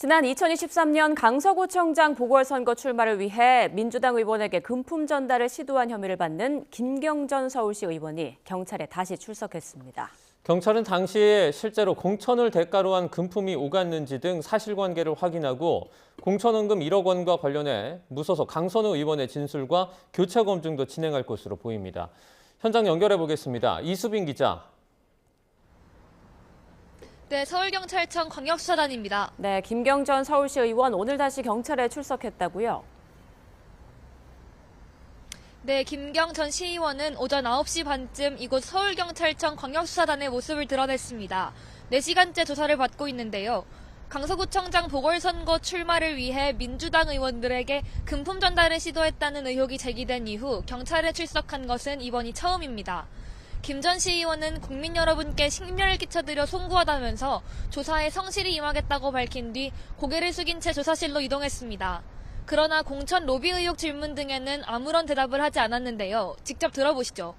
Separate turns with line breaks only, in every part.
지난 2023년 강서구청장 보궐선거 출마를 위해 민주당 의원에게 금품 전달을 시도한 혐의를 받는 김경전 서울시 의원이 경찰에 다시 출석했습니다.
경찰은 당시 실제로 공천을 대가로 한 금품이 오갔는지 등 사실관계를 확인하고 공천원금 1억 원과 관련해 무소속 강선우 의원의 진술과 교체 검증도 진행할 것으로 보입니다. 현장 연결해 보겠습니다. 이수빈 기자.
네, 서울경찰청 광역수사단입니다.
네, 김경전 서울시 의원 오늘 다시 경찰에 출석했다고요?
네, 김경전 시의원은 오전 9시 반쯤 이곳 서울경찰청 광역수사단의 모습을 드러냈습니다. 4시간째 조사를 받고 있는데요. 강서구청장 보궐선거 출마를 위해 민주당 의원들에게 금품 전달을 시도했다는 의혹이 제기된 이후 경찰에 출석한 것은 이번이 처음입니다. 김 전 시의원은 국민 여러분께 심려를 끼쳐드려 송구하다면서 조사에 성실히 임하겠다고 밝힌 뒤 고개를 숙인 채 조사실로 이동했습니다. 그러나 공천 로비 의혹 질문 등에는 아무런 대답을 하지 않았는데요. 직접 들어보시죠.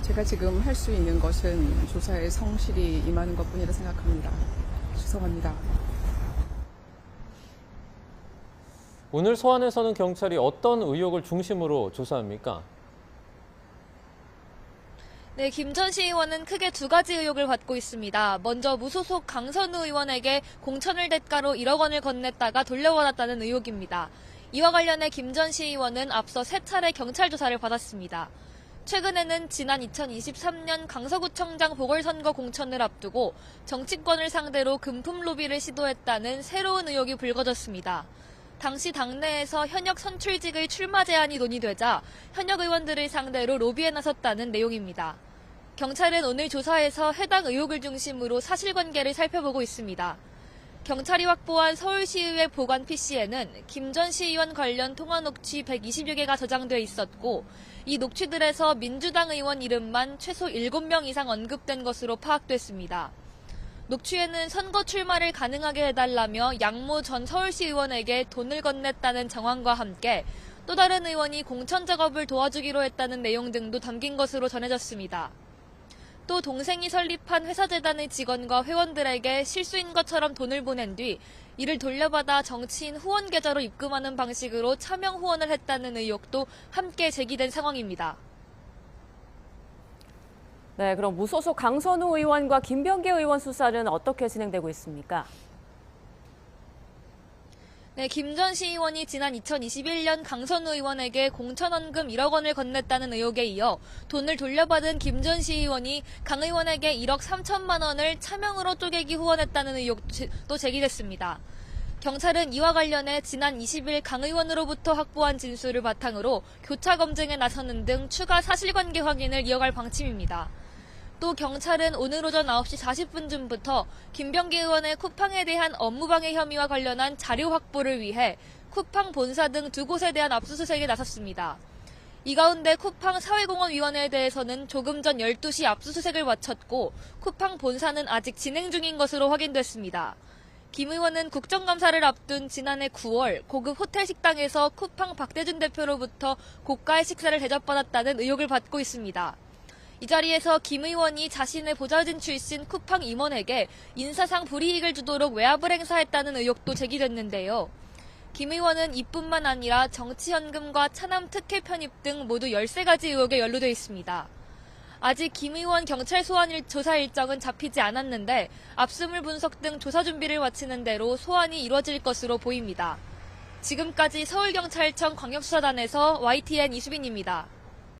제가 지금 할 수 있는 것은 조사에 성실히 임하는 것뿐이라 생각합니다. 죄송합니다.
오늘 소환에서는 경찰이 어떤 의혹을 중심으로 조사합니까?
네, 김 전 시의원은 크게 2가지 의혹을 받고 있습니다. 먼저 무소속 강선우 의원에게 공천을 대가로 1억 원을 건넸다가 돌려받았다는 의혹입니다. 이와 관련해 김 전 시의원은 앞서 3차례 경찰 조사를 받았습니다. 최근에는 지난 2023년 강서구청장 보궐선거 공천을 앞두고 정치권을 상대로 금품 로비를 시도했다는 새로운 의혹이 불거졌습니다. 당시 당내에서 현역 선출직의 출마 제한이 논의되자 현역 의원들을 상대로 로비에 나섰다는 내용입니다. 경찰은 오늘 조사에서 해당 의혹을 중심으로 사실관계를 살펴보고 있습니다. 경찰이 확보한 서울시의회 보관 PC에는 김 전 시의원 관련 통화 녹취 120여 개가 저장돼 있었고 이 녹취들에서 민주당 의원 이름만 최소 7명 이상 언급된 것으로 파악됐습니다. 녹취에는 선거 출마를 가능하게 해달라며 양모 전 서울시 의원에게 돈을 건넸다는 정황과 함께 또 다른 의원이 공천 작업을 도와주기로 했다는 내용 등도 담긴 것으로 전해졌습니다. 또 동생이 설립한 회사재단의 직원과 회원들에게 실수인 것처럼 돈을 보낸 뒤 이를 돌려받아 정치인 후원 계좌로 입금하는 방식으로 차명 후원을 했다는 의혹도 함께 제기된 상황입니다.
네, 그럼 무소속 강선우 의원과 김병기 의원 수사는 어떻게 진행되고 있습니까?
네, 김 전 시의원이 지난 2021년 강선우 의원에게 공천원금 1억 원을 건넸다는 의혹에 이어 돈을 돌려받은 김 전 시의원이 강 의원에게 1억 3천만 원을 차명으로 쪼개기 후원했다는 의혹도 제기됐습니다. 경찰은 이와 관련해 지난 20일 강 의원으로부터 확보한 진술을 바탕으로 교차 검증에 나서는 등 추가 사실관계 확인을 이어갈 방침입니다. 또 경찰은 오늘 오전 9시 40분쯤부터 김병기 의원의 쿠팡에 대한 업무방해 혐의와 관련한 자료 확보를 위해 쿠팡 본사 등 2곳에 대한 압수수색에 나섰습니다. 이 가운데 쿠팡 사회공헌위원회에 대해서는 조금 전 12시 압수수색을 마쳤고 쿠팡 본사는 아직 진행 중인 것으로 확인됐습니다. 김 의원은 국정감사를 앞둔 지난해 9월 고급 호텔 식당에서 쿠팡 박대준 대표로부터 고가의 식사를 대접받았다는 의혹을 받고 있습니다. 이 자리에서 김 의원이 자신의 보좌진 출신 쿠팡 임원에게 인사상 불이익을 주도록 외압을 행사했다는 의혹도 제기됐는데요. 김 의원은 이뿐만 아니라 정치연금과 차남 특혜 편입 등 모두 13가지 의혹에 연루돼 있습니다. 아직 김 의원 경찰 소환 조사 일정은 잡히지 않았는데 압수물 분석 등 조사 준비를 마치는 대로 소환이 이루어질 것으로 보입니다. 지금까지 서울경찰청 광역수사단에서 YTN 이수빈입니다.